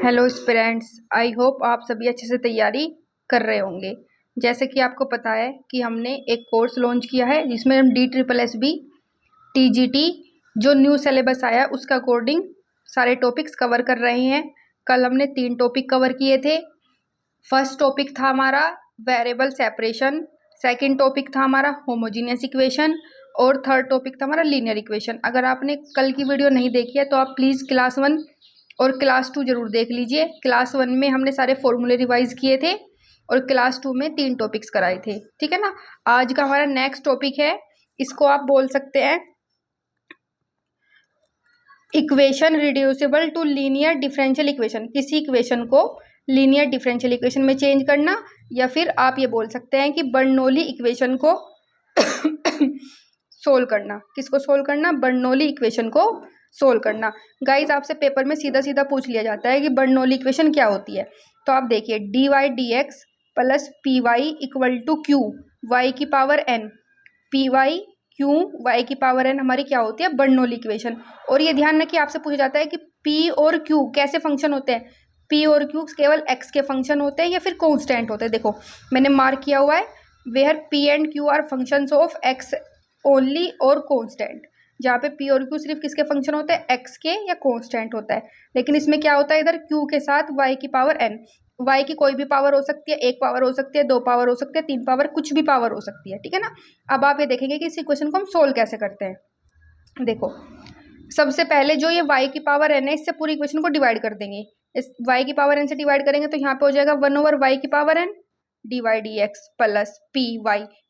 Hello students, I hope आप सभी अच्छे से तैयारी कर रहे होंगे। जैसे कि आपको पता है कि हमने एक कोर्स लॉन्च किया है जिसमें हम DSSB TGT जो न्यू सिलेबस आया उसका अकॉर्डिंग सारे टॉपिक्स कवर कर रहे हैं। कल हमने 3 टॉपिक कवर किए थे। फर्स्ट टॉपिक था हमारा वेरिएबल सेपरेशन, सेकंड टॉपिक था हमारा होमोजीनियस इक्वेशन और थर्ड टॉपिक था हमारा लीनियर इक्वेशन। अगर आपने कल की वीडियो नहीं देखी है तो आप प्लीज़ क्लास 1 और क्लास 2 जरूर देख लीजिए। क्लास 1 में हमने सारे फॉर्मूले रिवाइज किए थे और क्लास 2 में 3 टॉपिक्स कराए थे, ठीक है ना। आज का हमारा नेक्स्ट टॉपिक है, इसको आप बोल सकते हैं equation reducible to linear differential equation. किसी इक्वेशन को लीनियर डिफरेंशियल इक्वेशन में चेंज करना, या फिर आप ये बोल सकते हैं कि बर्नौली इक्वेशन को सोल्व करना। किसको सोल्व करना? बर्नौली इक्वेशन को सोल्व करना। गाइज आपसे पेपर में सीधा सीधा पूछ लिया जाता है कि बर्नौली इक्वेशन क्या होती है। तो आप देखिए dy/dx plus py equal to q y की power n, py q y की पावर n हमारी क्या होती है? Bernoulli equation. और ये ध्यान रखिए आपसे पूछा जाता है कि p और q कैसे फंक्शन होते हैं। p और q केवल x के फंक्शन होते हैं या फिर कॉन्स्टेंट होते हैं। देखो मैंने मार्क किया हुआ है, where p and q are functions of x only और कॉन्स्टेंट। जहाँ पे p और q सिर्फ किसके फंक्शन होते हैं? x के या कॉन्स्टेंट होता है। लेकिन इसमें क्या होता है, इधर q के साथ y की पावर n। y की कोई भी पावर हो सकती है, 1 पावर हो सकती है, 2 पावर हो सकती है, 3 पावर, कुछ भी पावर हो सकती है, ठीक है ना। अब आप ये देखेंगे कि इस इक्वेशन को हम सोल्व कैसे करते हैं। देखो सबसे पहले जो ये y की पावर n है इससे पूरी इक्वेशन को डिवाइड कर देंगे। इस y की पावर n से डिवाइड करेंगे तो यहाँ पे हो जाएगा 1/y की power n dy/dx plus py।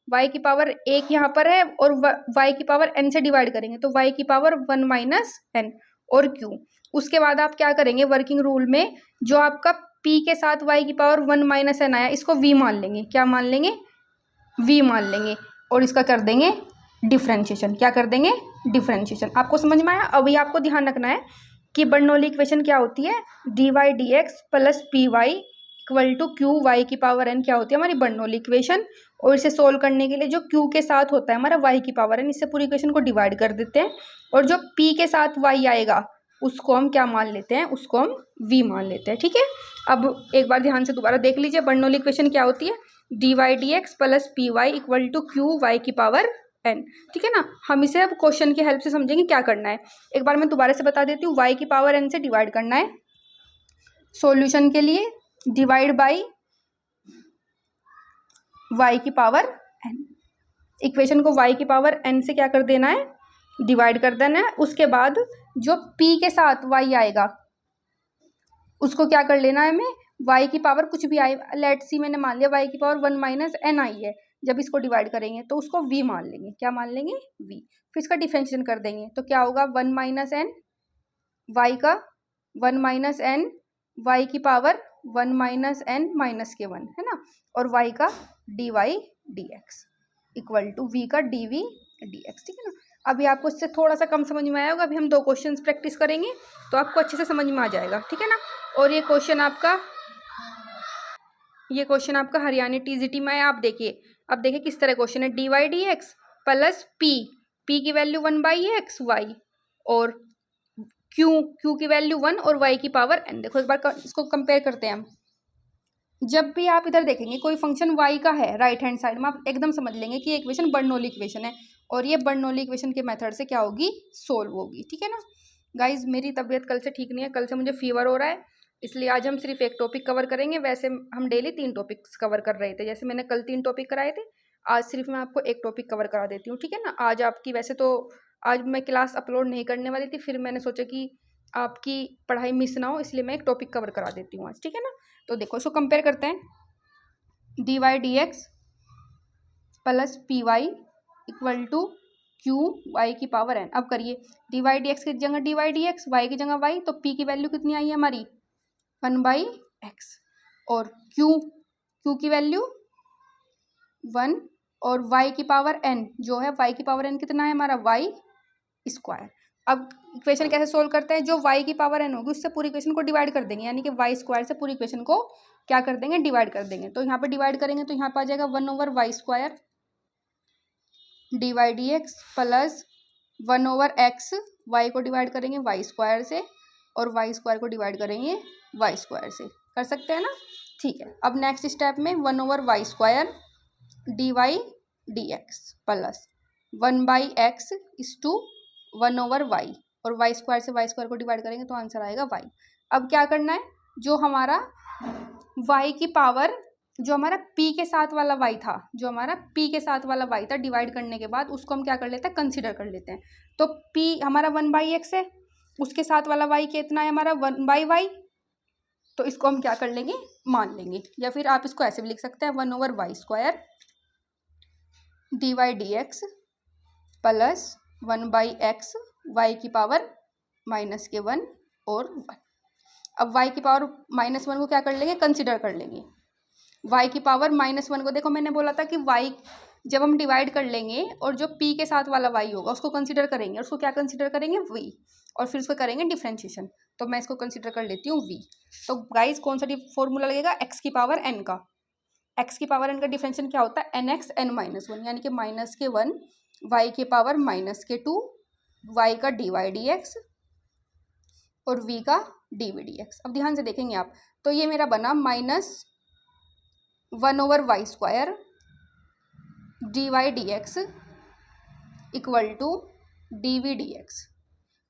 y की पावर 1 यहाँ पर है और y की पावर n से डिवाइड करेंगे तो y की पावर 1 माइनस n और q। उसके बाद आप क्या करेंगे, वर्किंग रूल में जो आपका p के साथ y की पावर 1 माइनस n आया इसको v मान लेंगे। क्या मान लेंगे? v मान लेंगे और इसका कर देंगे डिफरेंशिएशन। क्या कर देंगे? डिफरेंशिएशन। आपको समझ में आया? अभी आपको ध्यान रखना है कि बर्नौली इक्वेशन क्या होती है? dy/dx plus py equal to q y की पावर n क्या होती है? हमारी बर्नौली इक्वेशन। और इसे सोल्व करने के लिए जो q के साथ होता है हमारा y की पावर n, इससे पूरी इक्वेशन को डिवाइड कर देते हैं और जो p के साथ y आएगा उसको हम क्या मान लेते हैं? उसको हम v मान लेते हैं, ठीक है। अब एक बार ध्यान से दोबारा देख लीजिए बर्नौली इक्वेशन क्या होती है। dy/dx plus py equal to q y की पावर n, ठीक है ना। हम इसे अब क्वेश्चन की हेल्प से समझेंगे क्या करना है। एक बार मैं दोबारा से बता देती हूँ, y की पावर n से डिवाइड करना है। सॉल्यूशन के लिए डिवाइड बाई y की पावर n। इक्वेशन को y की पावर n से क्या कर देना है? डिवाइड कर देना है। उसके बाद जो p के साथ y आएगा उसको क्या कर लेना है हमें? y की पावर कुछ भी आए, लेट सी मैंने मान लिया y की पावर 1 माइनस n आई है। जब इसको डिवाइड करेंगे तो उसको v मान लेंगे। क्या मान लेंगे? v। फिर इसका डिफरेंशिएशन कर देंगे तो क्या होगा? 1 माइनस n y का 1 माइनस n y की पावर 1 माइनस n माइनस के 1 है ना, और y का dy/dx इक्वल टू v का dv/dx, ठीक है ना। अभी आपको इससे थोड़ा सा कम समझ में आया होगा। अभी हम 2 क्वेश्चंस प्रैक्टिस करेंगे तो आपको अच्छे से समझ में आ जाएगा, ठीक है ना। और ये क्वेश्चन आपका हरियाणा TGT में है। आप देखिए, अब देखिए किस तरह क्वेश्चन है। dy/dx प्लस p की वैल्यू 1/x y और q की वैल्यू 1 और y की पावर n। देखो एक बार इसको कंपेयर करते हैं हम। जब भी आप इधर देखेंगे कोई फंक्शन y का है राइट हैंड साइड में, आप एकदम समझ लेंगे कि ये इक्वेशन बर्नौली इक्वेशन है और ये बर्नौली इक्वेशन के मेथड से क्या होगी? सोल्व होगी, ठीक है ना। गाइज मेरी तबीयत कल से ठीक नहीं है, कल से मुझे फीवर हो रहा है, इसलिए आज हम सिर्फ एक टॉपिक कवर करेंगे। वैसे हम डेली 3 टॉपिक्स कवर कर रहे थे, जैसे मैंने कल 3 टॉपिक कराए थे, आज सिर्फ मैं आपको एक टॉपिक कवर करा देती हूँ, ठीक है ना। आज आपकी वैसे तो आज मैं क्लास अपलोड नहीं करने वाली थी, फिर मैंने सोचा कि आपकी पढ़ाई मिस ना हो, इसलिए मैं एक टॉपिक कवर करा देती हूँ आज, ठीक है ना। तो देखो इसको कंपेयर करते हैं। dy/dx plus py equal to q y की पावर n। अब करिए dy/dx की जगह dy/dx, y की जगह y, तो p की वैल्यू कितनी आई है हमारी? 1/x और q की वैल्यू 1 और y की पावर n जो है, y की पावर n कितना है हमारा? y square. अब इक्वेशन कैसे सोल्व करते हैं? जो y की पावर n होगी उससे पूरी इक्वेशन को डिवाइड कर देंगे, यानी कि y स्क्वायर से पूरी इक्वेशन को क्या कर देंगे? डिवाइड कर देंगे। तो यहाँ पे डिवाइड करेंगे तो यहाँ पे आ जाएगा 1/y square dy/dx plus 1/x, y को डिवाइड करेंगे y स्क्वायर से और वाई स्क्वायर को डिवाइड करेंगे वाई स्क्वायर से, कर सकते हैं ना। ठीक है, अब नेक्स्ट स्टेप में 1/y² dy dx plus 1/x is to 1/y, और वाई स्क्वायर से वाई स्क्वायर को डिवाइड करेंगे तो आंसर आएगा y। अब क्या करना है, जो हमारा y की पावर, जो हमारा p के साथ वाला y था, जो हमारा p के साथ वाला y था डिवाइड करने के बाद उसको हम क्या कर लेते हैं, कंसीडर कर लेते हैं। तो p हमारा 1/x है, उसके साथ वाला y कितना है हमारा 1/y, तो इसको हम क्या कर लेंगे, मान लेंगे। या फिर आप इसको ऐसे भी लिख सकते हैं 1/y² dy dx plus 1/x y की पावर -1 और 1। अब y की पावर -1 को क्या कर लेंगे, कंसिडर कर लेंगे। y की पावर -1 को, देखो मैंने बोला था कि y जब हम डिवाइड कर लेंगे और जो p के साथ वाला y होगा उसको कंसिडर करेंगे, और उसको क्या कंसिडर करेंगे, v, और फिर उसको करेंगे डिफ्रेंशिएशन। तो मैं इसको कंसिडर कर लेती हूँ v। तो गाइज कौन सा फॉर्मूला लगेगा, x की पावर n का। x की पावर n का डिफरेंशिएशन क्या होता है, nx n-1, यानी कि -1 y की पावर -2 y का dy dx और v का dv dx। अब ध्यान से देखेंगे आप, तो ये मेरा बना -1/y² dy dx equal to dv dx।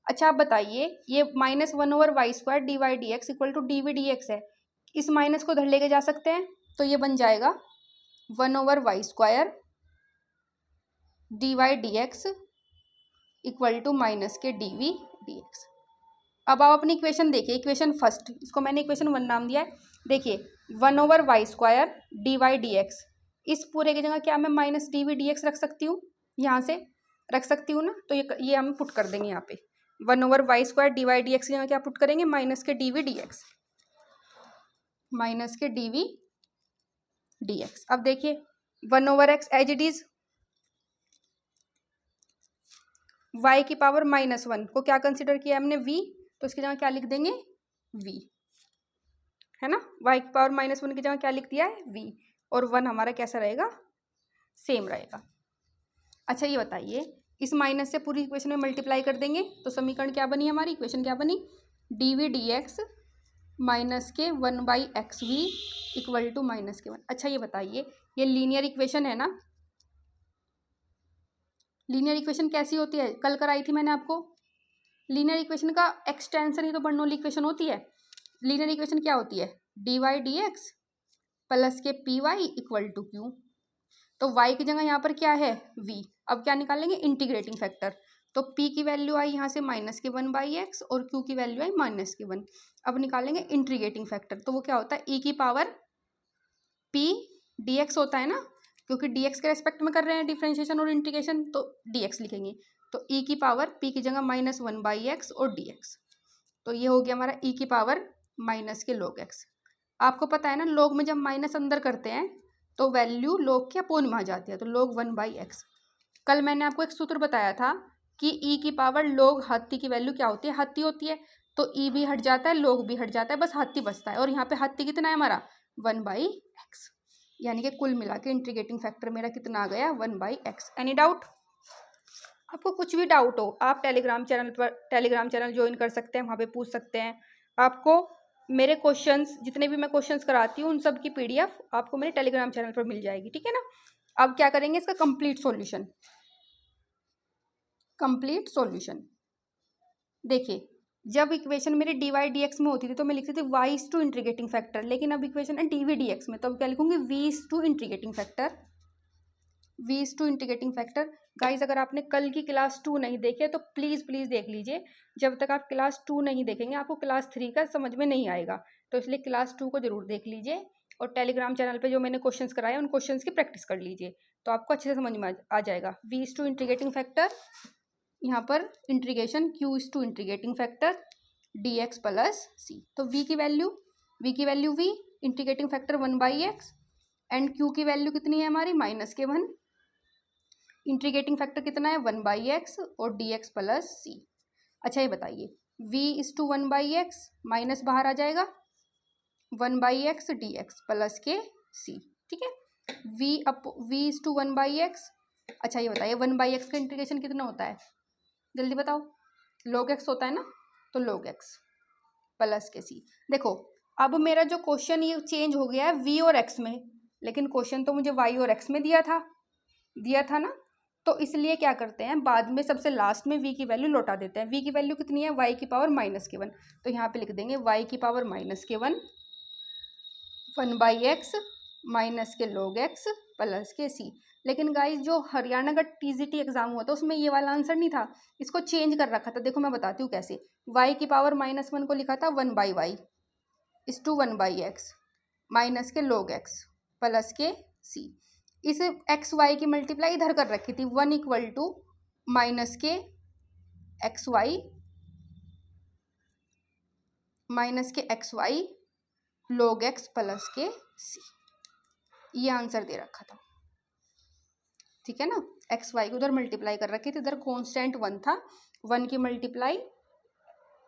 अच्छा आप बताइए, ये -1/y² dy dx equal to dv dx है, इस माइनस को उधर लेके जा सकते हैं, तो ये बन जाएगा 1/y² dy dx equal to -dv dx। अब आप अपनी इक्वेशन देखिए, इक्वेशन फर्स्ट, इसको मैंने इक्वेशन 1 नाम दिया है। देखिए 1/y² dy dx, इस पूरे की जगह क्या मैं -dv dx रख सकती हूँ, यहाँ से रख सकती हूँ ना। तो ये हम पुट कर देंगे यहाँ पे 1/y² dy dx की जगह क्या पुट करेंगे, -dv dx, -dv dx। अब देखिए 1/x as it is, y की पावर -1 को क्या कंसिडर किया हमने, v, तो इसकी जगह क्या लिख देंगे, v, है ना। y की पावर -1 की जगह क्या लिख दिया है, v, और 1 हमारा कैसा रहेगा, सेम रहेगा। अच्छा ये बताइए, इस माइनस से पूरी इक्वेशन में मल्टीप्लाई कर देंगे तो समीकरण क्या बनी हमारी, इक्वेशन क्या बनी, dv dx -1/xv equal to -1। अच्छा ये बताइए, ये लीनियर इक्वेशन है ना, लीनियर इक्वेशन कैसी होती है, कल कराई थी मैंने आपको। लीनियर इक्वेशन का एक्सटेंशन ही तो बर्नौली इक्वेशन होती है। लीनियर इक्वेशन क्या होती है, dy dx प्लस के P Y equal to Q. तो y की जगह यहाँ पर क्या है, v। अब क्या निकालेंगे, इंटीग्रेटिंग फैक्टर। तो p की वैल्यू आई यहाँ से -1/x और q की वैल्यू आई -1। अब निकालेंगे इंटीग्रेटिंग फैक्टर, तो वो क्या होता है, e की पावर p dx होता है ना, क्योंकि dx के रेस्पेक्ट में कर रहे हैं डिफ्रेंशिएशन और इंटीग्रेशन, तो dx लिखेंगे। तो e की पावर p की जगह -1/x और dx, तो ये हो गया हमारा e की पावर माइनस के log x। आपको पता है ना, log में जब माइनस अंदर करते हैं तो वैल्यू log के अपोन में आ जाती है, तो log 1/x। कल मैंने आपको एक सूत्र बताया था कि e की पावर log हत्ती की वैल्यू क्या होती है, हत्ती होती है। तो e भी हट जाता है, log भी हट जाता है, बस हत्ती बचता है, और यहाँ पे हत्ती कितना है हमारा 1/x, यानी कि कुल मिला के इंटीग्रेटिंग फैक्टर मेरा कितना आ गया, 1/x। एनी डाउट, आपको कुछ भी डाउट हो आप टेलीग्राम चैनल ज्वाइन कर सकते हैं, वहाँ पे पूछ सकते हैं। आपको मेरे क्वेश्चंस, जितने भी मैं क्वेश्चंस कराती हूँ उन सब की पीडीएफ आपको मेरे टेलीग्राम चैनल पर मिल जाएगी, ठीक है ना। अब क्या करेंगे, इसका कंप्लीट सॉल्यूशन। देखिए जब इक्वेशन मेरे dy dx में होती थी तो मैं लिखती थी y is to integrating factor, लेकिन अब इक्वेशन है dv dx में, तो अब क्या लिखूंगी, v is to integrating factor. Guys अगर आपने कल की क्लास 2 नहीं देखी है तो प्लीज़ देख लीजिए। जब तक आप क्लास 2 नहीं देखेंगे आपको क्लास 3 का समझ में नहीं आएगा, तो इसलिए क्लास 2 को जरूर देख लीजिए, और टेलीग्राम चैनल पे जो मैंने क्वेश्चंस कराए उन क्वेश्चंस की प्रैक्टिस कर लीजिए, तो आपको अच्छे से समझ में आ जाएगा। v is to integrating factor, यहाँ पर integration q is to integrating factor dx plus c। तो v की value v, integrating factor 1/x, and q की वैल्यू कितनी है हमारी -1, इंटीग्रेटिंग फैक्टर कितना है 1/x और dx प्लस c। अच्छा ये बताइए, v is to 1/x, minus बाहर आ जाएगा, 1/x dx प्लस के c, ठीक है। v is to 1/x। अच्छा ये बताइए 1/x का इंटीग्रेशन कितना होता है, जल्दी बताओ, log x होता है ना, तो log x प्लस के सी। देखो अब मेरा जो क्वेश्चन ये चेंज हो गया है वी और एक्स में, लेकिन क्वेश्चन तो मुझे वाई और एक्स में दिया था ना। तो इसलिए क्या करते हैं, बाद में सबसे लास्ट में v की वैल्यू लौटा देते हैं। v की वैल्यू कितनी है, y की पावर -k1, तो यहाँ पे लिख देंगे y की पावर -k1 1/x माइनस के log x प्लस के c। लेकिन गाइस जो हरियाणा का टीजीटी एग्जाम हुआ था उसमें ये वाला आंसर नहीं था, इसको चेंज कर रखा था। देखो मैं बताती हूँ कैसे। y की पावर -1 को लिखा था 1/y is to 1/x minus के log x प्लस के c। इस एक्स वाई की मल्टीप्लाई इधर कर रखी थी, 1 इक्वल टू माइनस के X Y log x plus के c, ये आंसर दे रखा था। ठीक है ना, एक्स वाई को उधर मल्टीप्लाई कर रखी थी, इधर कॉन्स्टेंट 1 था, 1 की मल्टीप्लाई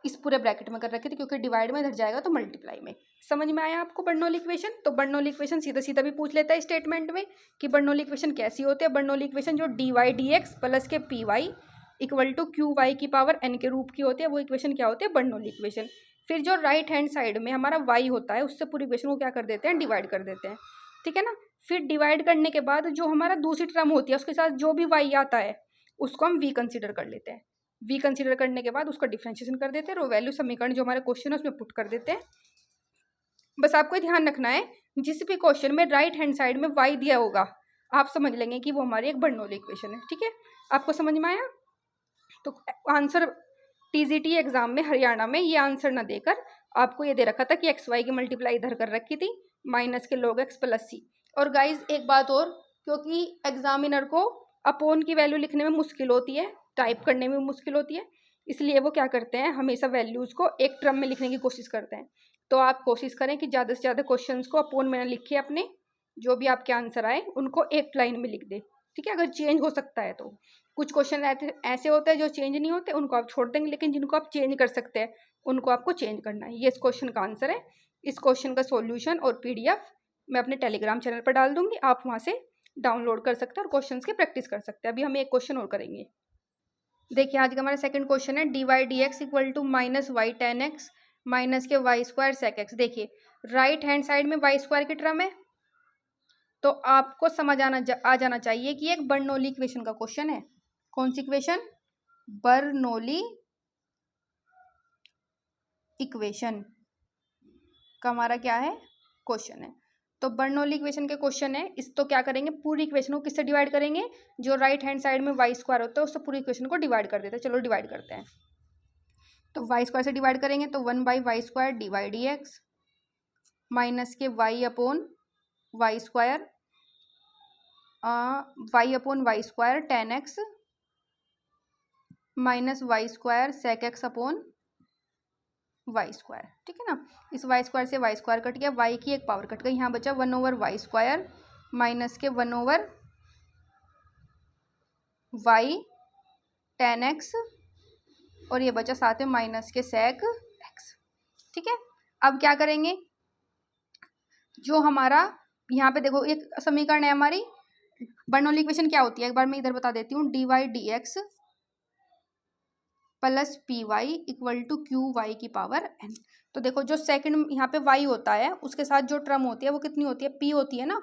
इस पूरे ब्रैकेट में कर रखी थी, क्योंकि डिवाइड में इधर जाएगा तो मल्टीप्लाई में। समझ में आया आपको बर्नौली इक्वेशन? तो बर्नौली इक्वेशन सीधा सीधा भी पूछ लेता है स्टेटमेंट में कि बर्नौली इक्वेशन कैसी होती है। बर्नौली इक्वेशन जो d Y D x plus के P Y equal to Q Y की पावर एन के रूप की होती है, वो इक्वेशन क्या होती है, बर्नौली इक्वेशन। फिर जो राइट हैंड साइड में हमारा वाई होता है उससे पूरी इक्वेशन को क्या कर देते हैं, डिवाइड कर देते हैं। ठीक है ना। फिर डिवाइड करने के बाद जो हमारा दूसरी टर्म होती है उसके साथ जो भी वाई आता है उसको हम वी कंसिडर कर लेते हैं। वी कंसिडर करने के बाद उसका डिफरेंशिएशन कर देते हैं, रो वैल्यू समीकरण जो हमारा क्वेश्चन है उसमें पुट कर देते हैं। बस आपको ध्यान रखना है जिस भी क्वेश्चन में राइट हैंड साइड में वाई दिया होगा आप समझ लेंगे कि वो हमारी एक बर्नौली इक्वेशन है। ठीक है, आपको समझ में आया? तो आंसर टीजीटी एग्जाम में हरियाणा में ये आंसर ना देकर आपको ये दे रखा था कि एक्स वाई की मल्टीप्लाई इधर कर रखी थी माइनस के log x प्लस सी। और गाइज एक बात और, क्योंकि एग्जामिनर को अपोन की वैल्यू लिखने में मुश्किल होती है, टाइप करने में मुश्किल होती है, इसलिए वो क्या करते हैं हमेशा वैल्यूज़ को एक टर्म में लिखने की कोशिश करते हैं। तो आप कोशिश करें कि ज़्यादा से ज़्यादा क्वेश्चंस को अपोन में ना लिखिए, अपने जो भी आपके आंसर आए उनको एक लाइन में लिख दे। ठीक है, अगर चेंज हो सकता है तो। कुछ क्वेश्चन ऐसे होते हैं जो चेंज नहीं होते, उनको आप छोड़ देंगे, लेकिन जिनको आप चेंज कर सकते हैं उनको आपको चेंज करना है। ये इस क्वेश्चन का आंसर है। इस क्वेश्चन का सॉल्यूशन और पीडीएफ मैं अपने टेलीग्राम चैनल पर डाल दूंगी, आप वहाँ से डाउनलोड कर सकते हैं और क्वेश्चंस की प्रैक्टिस कर सकते हैं। अभी हम एक क्वेश्चन और करेंगे। देखिए आज का हमारा सेकंड क्वेश्चन है D Y D X equal to minus Y tan x minus के वाई स्क्वायर सेक एक्स। देखिए राइट हैंड साइड में वाई स्क्वायर की टर्म है, तो आपको समझ आ जाना चाहिए कि एक बर्नौली इक्वेशन का क्वेश्चन है। कौन सी इक्वेशन? बर्नौली इक्वेशन का हमारा क्या है, क्वेश्चन है। तो बर्नौली इक्वेशन के क्वेश्चन है, इस तो क्या करेंगे पूरी इक्वेशन को किससे डिवाइड करेंगे, जो राइट हैंड साइड में वाई स्क्वायर होता है उससे पूरी इक्वेशन को डिवाइड कर देते हैं। चलो डिवाइड करते हैं। तो वाई स्क्वायर से डिवाइड करेंगे तो 1/y square D Y D x minus के y upon y square y square tan x minus y square sec x upon y square. ठीक है ना, इस वाई स्क्वायर से वाई स्क्वायर कट गया, वाई की एक पावर कट गई, यहाँ बचा 1/y स्क्वायर माइनस के 1/y टेन एक्स और ये बचा साथ में माइनस के सेक एक्स। ठीक है, अब क्या करेंगे, जो हमारा यहाँ पे देखो एक समीकरण है हमारी बर्नौली इक्वेशन क्या होती है, एक बार मैं इधर बता देती हूँ, D Y D x plus P Y equal to Q Y की पावर एन। तो देखो जो सेकंड यहाँ पे y होता है उसके साथ जो टर्म होती है वो कितनी होती है, p होती है ना,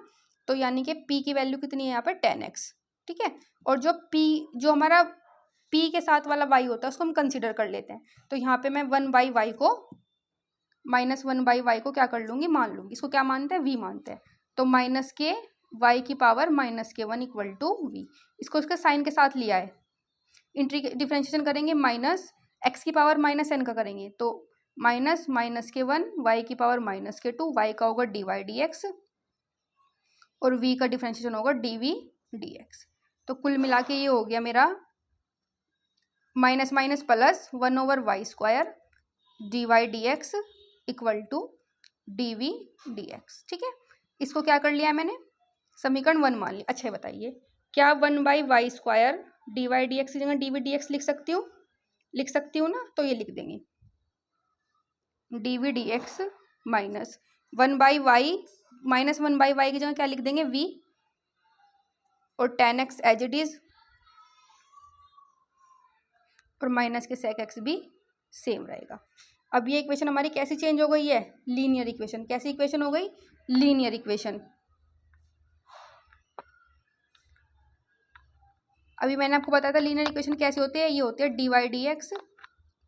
तो यानी कि p की वैल्यू कितनी है यहाँ पे 10x। ठीक है, और जो p जो हमारा p के साथ वाला y होता है उसको हम कंसिडर कर लेते हैं। तो यहाँ पे मैं 1/y को माइनस 1/y को क्या कर लूँगी, मान लूँगी। इसको क्या मानते हैं, v मानते हैं। तो माइनस के y की power -k1 equal to v, इसको इसके साइन के साथ लिया है, डिफरेंशिएशन करेंगे माइनस एक्स की पावर -n का करेंगे तो -के1 वाई की पावर -के2, वाई का होगा डी वाई डी एक्स और v का डिफरेंशिएशन होगा डी वी डी एक्स। तो कुल मिला के ये हो गया मेरा minus minus plus 1/y square D Y D X equal to D V D X. ठीक है, इसको क्या कर लिया मैंने, समीकरण 1 मान लिया। अच्छा बताइए क्या 1/y square D Y D X की जगह डी वी डी एक्स लिख सकती हूँ ना, तो ये लिख देंगे D V D x minus 1/y की जगह क्या लिख देंगे, v और tan x as it is और माइनस के sec x भी सेम रहेगा। अब ये इक्वेशन हमारी कैसी चेंज हो गई है, लीनियर इक्वेशन। कैसी इक्वेशन हो गई, लीनियर इक्वेशन। अभी मैंने आपको बताया था लीनियर इक्वेशन कैसे होते हैं, ये होते हैं d Y D x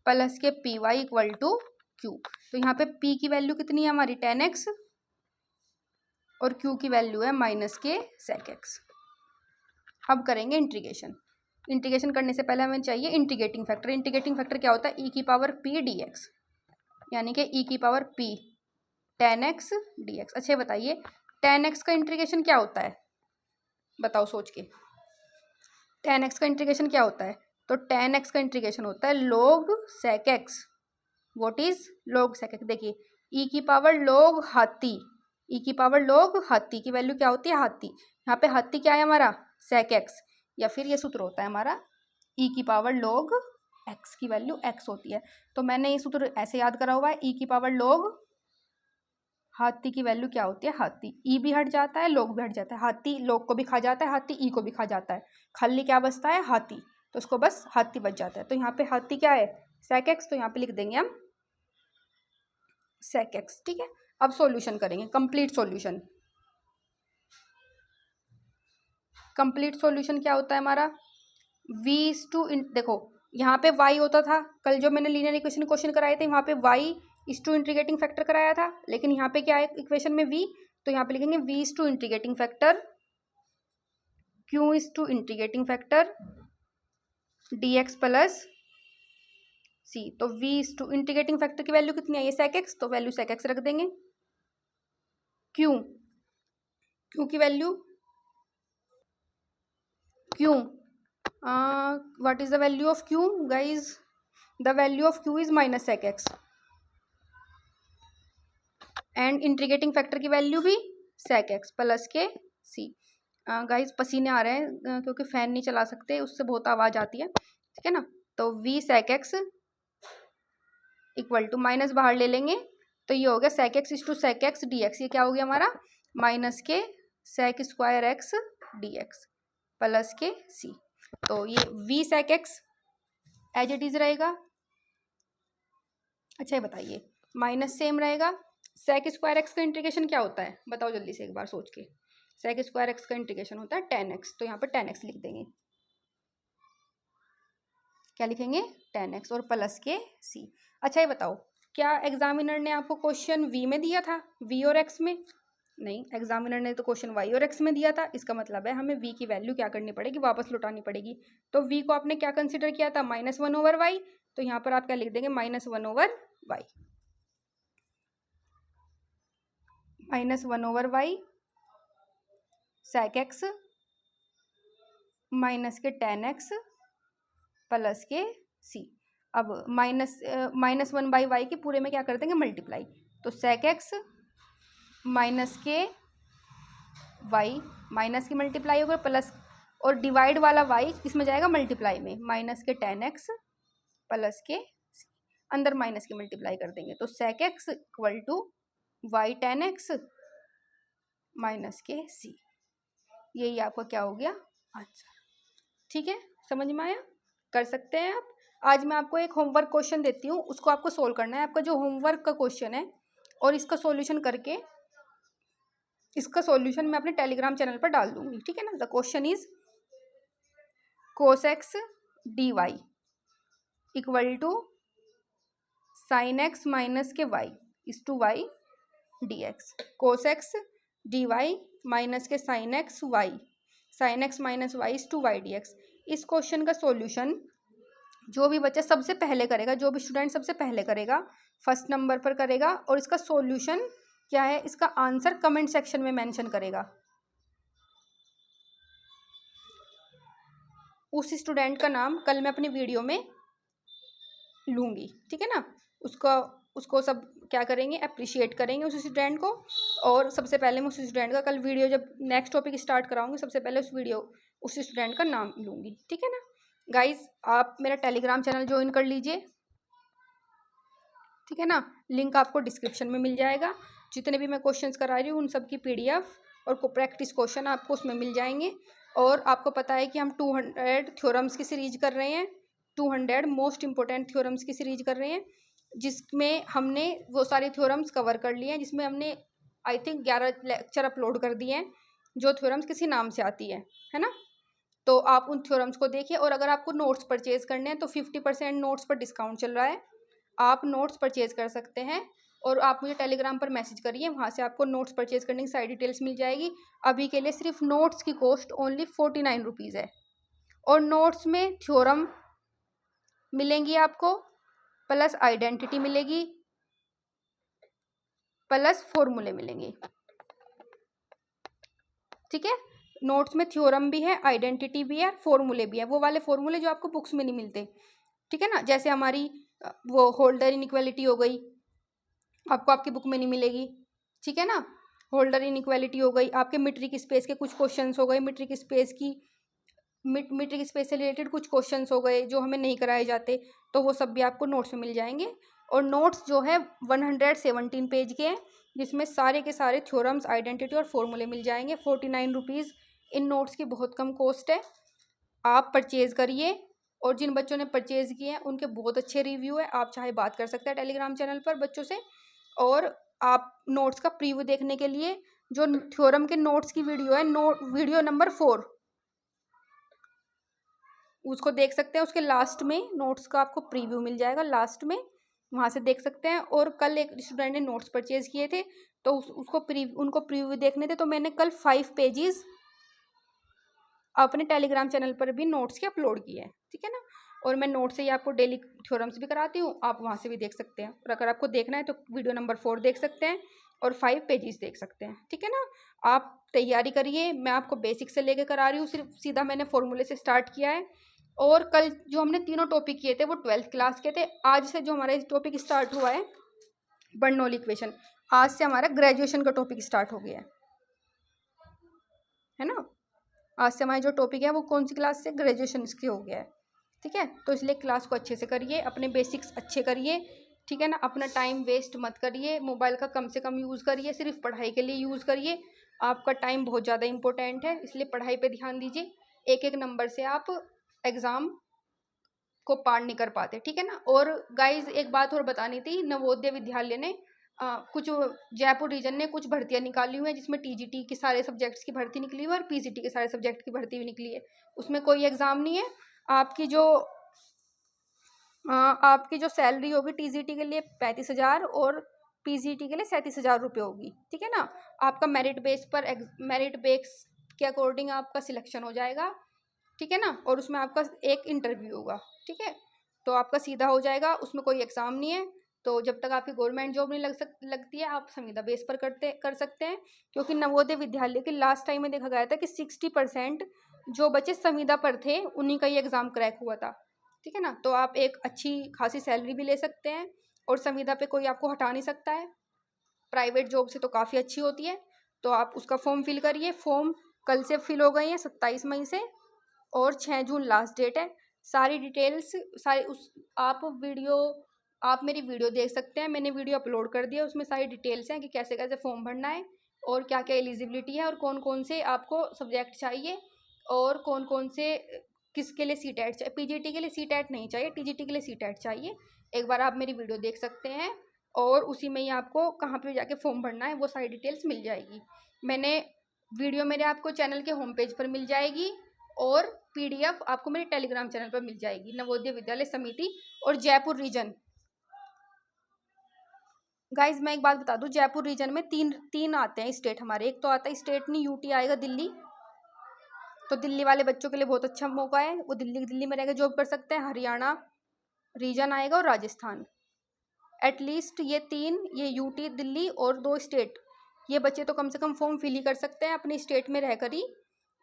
plus के P Y equal to Q. तो यहाँ पे p की वैल्यू कितनी है हमारी 10x और q की वैल्यू है माइनस के sec x। अब करेंगे इंटीग्रेशन। इंटीग्रेशन करने से पहले हमें चाहिए इंटीग्रेटिंग फैक्टर। इंटीग्रेटिंग फैक्टर क्या होता है, e की पावर p dx, यानी कि e की पावर p 10x dx। अच्छा बताइए 10x का इंटीग्रेशन क्या होता है, बताओ सोच के। 10x का इंटीग्रेशन क्या होता है, तो 10x का इंटीग्रेशन होता है log sec x। What is log sec x, देखिए e की पावर log हाथी, e की पावर log हाथी की वैल्यू क्या होती है, हाथी। यहाँ पे हाथी क्या है हमारा, sec x, या फिर ये सूत्र होता है हमारा e की पावर log x की वैल्यू x होती है। तो मैंने ये सूत्र ऐसे याद करा हुआ है, e की पावर log हाथी की वैल्यू क्या होती है, हाथी। ई भी हट जाता है, लोग भी हट जाता है, हाथी लोग को भी खा जाता है, हाथी ई को भी खा जाता है, खाली क्या बचता है, हाथी। तो उसको बस हाथी बच जाता है। तो यहाँ पे हाथी क्या है, sec x, तो यहाँ पे लिख देंगे हम sec x। ठीक है, अब सॉल्यूशन करेंगे, कंप्लीट सॉल्यूशन। कंप्लीट सॉल्यूशन क्या होता है हमारा, v इज टू, देखो यहाँ पे y होता था, कल जो मैंने लीनियर इक्वेशन क्वेश्चन कराए थे वहाँ पे y is to integrating factor कराया था, लेकिन यहाँ पे क्या है इक्वेशन में v, तो यहाँ पे लिखेंगे v is to integrating factor, q is to integrating factor dx plus c। तो v is to integrating factor की वैल्यू कितनी है, ये sec x, तो वैल्यू sec x रख देंगे। q की वैल्यू q, what is the value of q guys, the value of q is minus sec x, and integrating factor की वैल्यू भी sec x प्लस के c। गाइज पसीने आ रहे हैं क्योंकि फैन नहीं चला सकते, उससे बहुत आवाज़ आती है, ठीक है ना। तो v sec x equal to, minus बाहर ले लेंगे तो ये हो गया sec x is to sec x dx, ये क्या हो गया हमारा, माइनस के sec square x dx plus के c। तो ये v sec x as it is रहेगा। अच्छा ये बताइए माइनस सेम रहेगा, sec स्क्वायर x का इंटीग्रेशन क्या होता है, बताओ जल्दी से एक बार सोच के। sec स्क्वायर x का इंटीग्रेशन होता है 10x, तो यहाँ पर 10x लिख देंगे। क्या लिखेंगे, 10x और प्लस के c। अच्छा ये बताओ क्या एग्जामिनर ने आपको क्वेश्चन v में दिया था, v और x में, नहीं, एग्जामिनर ने तो क्वेश्चन y और x में दिया था। इसका मतलब है हमें v की वैल्यू क्या करनी पड़ेगी, वापस लौटानी पड़ेगी। तो v को आपने क्या कंसिडर किया था, -1/y, तो यहाँ पर आप क्या लिख देंगे, -1/y, -1/y sec x minus के 10x प्लस के c। अब -1/y के पूरे में क्या कर देंगे, मल्टीप्लाई, तो sec x माइनस के y, माइनस की मल्टीप्लाई होगा प्लस, और डिवाइड वाला y इसमें जाएगा मल्टीप्लाई में, माइनस के 10x प्लस के c, अंदर माइनस की मल्टीप्लाई कर देंगे, तो sec x equal to y 10x माइनस के c। यही आपका क्या हो गया आंसर। ठीक है, समझ में आया, कर सकते हैं आप। आज मैं आपको एक होमवर्क क्वेश्चन देती हूँ, उसको आपको सोल्व करना है। आपका जो होमवर्क का क्वेश्चन है और इसका सॉल्यूशन करके, इसका सॉल्यूशन मैं अपने टेलीग्राम चैनल पर डाल दूंगी, ठीक है ना। The question is cos x dy equal to sin x minus के y is to y dx। cos x dy minus के sin x minus y is to y dx। इस क्वेश्चन का सॉल्यूशन जो भी बच्चा सबसे पहले करेगा, जो भी स्टूडेंट सबसे पहले करेगा, फर्स्ट नंबर पर करेगा, और इसका सॉल्यूशन क्या है, इसका आंसर कमेंट सेक्शन में मेंशन करेगा। उस स्टूडेंट का नाम कल मैं अपनी वीडियो में लूँगी, ठीक है ना। उसको सब क्या करेंगे, अप्रिशिएट करेंगे उस स्टूडेंट को। और सबसे पहले मैं उस स्टूडेंट का कल वीडियो, जब नेक्स्ट टॉपिक स्टार्ट कराऊंगी, सबसे पहले उस स्टूडेंट का नाम लूँगी, ठीक है ना। गाइज आप मेरा टेलीग्राम चैनल ज्वाइन कर लीजिए, ठीक है ना। लिंक आपको डिस्क्रिप्शन में मिल जाएगा। जितने भी मैं क्वेश्चंस करा रही हूँ उन सब की PDF और प्रैक्टिस क्वेश्चन आपको उसमें मिल जाएंगे। और आपको पता है कि हम 200 थ्योरम्स की सीरीज कर रहे हैं, 200 मोस्ट इंपॉर्टेंट थ्योरम्स की सीरीज कर रहे हैं। जिसमें हमने वो सारे थ्योरम्स कवर कर लिए हैं, जिसमें हमने आई थिंक 11 लेक्चर अपलोड कर दिए हैं, जो थ्योरम्स किसी नाम से आती है ना। तो आप उन थ्योरम्स को देखिए, और अगर आपको नोट्स परचेज करने हैं तो 50% नोट्स पर डिस्काउंट चल रहा है, आप नोट्स परचेज कर सकते हैं। और आप मुझे टेलीग्राम पर मैसेज करिए, वहाँ से आपको नोट्स परचेज करने की सारी डिटेल्स मिल जाएगी। अभी के लिए सिर्फ नोट्स की कॉस्ट ओनली 49 रुपीज़ है, और नोट्स में थ्योरम मिलेंगी आपको, प्लस आइडेंटिटी मिलेगी, प्लस फॉर्मूले मिलेंगे। ठीक है, नोट्स में थ्योरम भी है, आइडेंटिटी भी है, फॉर्मूले भी है, वो वाले फॉर्मूले जो आपको बुक्स में नहीं मिलते। ठीक है ना, जैसे हमारी वो होल्डर इनइक्वालिटी हो गई, आपको आपकी बुक में नहीं मिलेगी। ठीक है ना, होल्डर इनइक्वालिटी हो गई, आपके मीट्रिक स्पेस के कुछ क्वेश्चंस हो गए, मीट्रिक स्पेस से रिलेटेड कुछ क्वेश्चंस हो गए जो हमें नहीं कराए जाते, तो वो सब भी आपको नोट्स में मिल जाएंगे। और नोट्स जो है 117 पेज के हैं, जिसमें सारे के सारे थ्योरम्स, आइडेंटिटी और फॉर्मूले मिल जाएंगे। 49 रुपीज़ इन नोट्स की बहुत कम कॉस्ट है, आप परचेज़ करिए। और जिन बच्चों ने परचेज़ किए हैं उनके बहुत अच्छे रिव्यू है, आप चाहे बात कर सकते हैं टेलीग्राम चैनल पर बच्चों से। और आप नोट्स का प्रीव्यू देखने के लिए जो थ्योरम के नोट्स की वीडियो है, वीडियो नंबर 4, उसको देख सकते हैं। उसके लास्ट में नोट्स का आपको प्रीव्यू मिल जाएगा, लास्ट में वहाँ से देख सकते हैं। और कल एक स्टूडेंट ने नोट्स परचेज किए थे, तो उनको प्रीव्यू देखने थे, तो मैंने कल 5 पेजेस अपने टेलीग्राम चैनल पर भी नोट्स के अपलोड किए हैं। ठीक है ना, और मैं नोट से ही आपको डेली थ्योरम्स भी कराती हूँ, आप वहाँ से भी देख सकते हैं। और अगर आपको देखना है तो वीडियो नंबर 4 देख सकते हैं और 5 पेजेस देख सकते हैं। ठीक है ना, आप तैयारी करिए, मैं आपको बेसिक से लेकर करा रही हूँ, सिर्फ सीधा मैंने फॉर्मूले से स्टार्ट किया है। और कल जो हमने तीनों टॉपिक किए थे वो 12th क्लास के थे। आज से जो हमारा टॉपिक स्टार्ट हुआ है बर्नौली इक्वेशन, आज से हमारा ग्रेजुएशन का टॉपिक स्टार्ट हो गया है ना। आज से हमारा जो टॉपिक है वो कौन सी क्लास से, ग्रेजुएशन की हो गया है। ठीक है, तो इसलिए क्लास को अच्छे से करिए, अपने बेसिक्स अच्छे करिए। ठीक है ना, अपना टाइम वेस्ट मत करिए, मोबाइल का कम से कम यूज़ करिए, सिर्फ पढ़ाई के लिए यूज़ करिए। आपका टाइम बहुत ज़्यादा इंपॉर्टेंट है, इसलिए पढ़ाई पे ध्यान दीजिए। एक एक नंबर से आप एग्ज़ाम को पार नहीं कर पाते। ठीक है ना, और गाइज एक बात और बतानी थी, नवोदय विद्यालय ने कुछ जयपुर रीजन ने कुछ भर्तियां निकाली हुई हैं, जिसमें टीजीटी के सारे सब्जेक्ट्स की भर्ती निकली हुई है और पीजीटी के सारे सब्जेक्ट की भर्ती भी निकली है। उसमें कोई एग्ज़ाम नहीं है, आपकी जो आपकी जो सैलरी होगी टीजीटी के लिए 35,000 और पीजीटी के लिए 37,000 रुपये होगी। ठीक है ना, आपका मेरिट बेस के अकॉर्डिंग आपका सिलेक्शन हो जाएगा। ठीक है ना, और उसमें आपका एक इंटरव्यू होगा। ठीक है, तो आपका सीधा हो जाएगा, उसमें कोई एग्ज़ाम नहीं है। तो जब तक आपकी गवर्नमेंट जॉब नहीं लगती है, आप संविदा बेस पर कर सकते हैं। क्योंकि नवोदय विद्यालय के लास्ट टाइम में देखा गया था कि 60% जो बच्चे संविदा पर थे उन्हीं का ही एग्ज़ाम क्रैक हुआ था। ठीक है ना, तो आप एक अच्छी खासी सैलरी भी ले सकते हैं, और संविदा पे कोई आपको हटा नहीं सकता है, प्राइवेट जॉब से तो काफ़ी अच्छी होती है। तो आप उसका फॉर्म फिल करिए, फॉर्म कल से फिल हो गई हैं 27 मई से, और 6 जून लास्ट डेट है। सारी डिटेल्स सारी उस आप मेरी वीडियो देख सकते हैं, मैंने वीडियो अपलोड कर दिया, उसमें सारी डिटेल्स हैं कि कैसे कैसे फॉर्म भरना है, और क्या क्या एलिजिबिलिटी है, और कौन कौन से आपको सब्जेक्ट चाहिए, और कौन कौन से किसके लिए सीटेट चाहिए। पीजीटी के लिए सीटेट नहीं चाहिए, टीजीटी के लिए सीटेट चाहिए। एक बार आप मेरी वीडियो देख सकते हैं, और उसी में ही आपको कहाँ पे जाके फॉर्म भरना है वो सारी डिटेल्स मिल जाएगी। मैंने वीडियो मेरे आपको चैनल के होम पेज पर मिल जाएगी, और पीडीएफ आपको मेरे टेलीग्राम चैनल पर मिल जाएगी। नवोदय विद्यालय समिति और जयपुर रीजन। गाइज मैं एक बात बता दूं, जयपुर रीजन में तीन आते हैं स्टेट हमारे। एक तो आता है स्टेट नहीं, यूटी आएगा दिल्ली, तो दिल्ली वाले बच्चों के लिए बहुत अच्छा मौका है, वो दिल्ली में रहकर जॉब कर सकते हैं। हरियाणा रीजन आएगा और राजस्थान। एटलीस्ट ये यूटी, दिल्ली और 2 स्टेट, ये बच्चे तो कम से कम फॉर्म फिल ही कर सकते हैं अपने स्टेट में रहकर ही।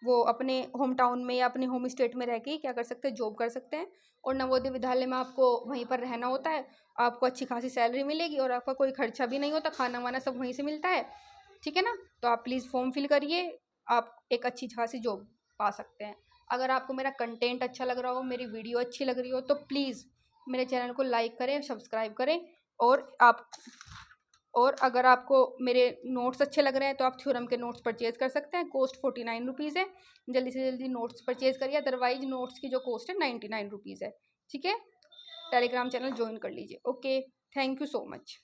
वो अपने होम टाउन में या अपने होम स्टेट में रह के क्या कर सकते हैं, जॉब कर सकते हैं। और नवोदय विद्यालय में आपको वहीं पर रहना होता है, आपको अच्छी खासी सैलरी मिलेगी, और आपका कोई खर्चा भी नहीं होता, खाना वाना सब वहीं से मिलता है। ठीक है ना, तो आप प्लीज़ फॉर्म फिल करिए, आप एक अच्छी खासी जॉब पा सकते हैं। अगर आपको मेरा कंटेंट अच्छा लग रहा हो, मेरी वीडियो अच्छी लग रही हो, तो प्लीज़ मेरे चैनल को लाइक करें, सब्सक्राइब करें। और अगर आपको मेरे नोट्स अच्छे लग रहे हैं तो आप थ्योरम के नोट्स परचेज कर सकते हैं, कॉस्ट 49 रुपीज़ है। जल्दी से जल्दी नोट्स परचेज करिए, अदरवाइज नोट्स की जो कॉस्ट है 99 रुपीज़ है। ठीक है, टेलीग्राम चैनल ज्वाइन कर लीजिए। Okay. Thank you so much.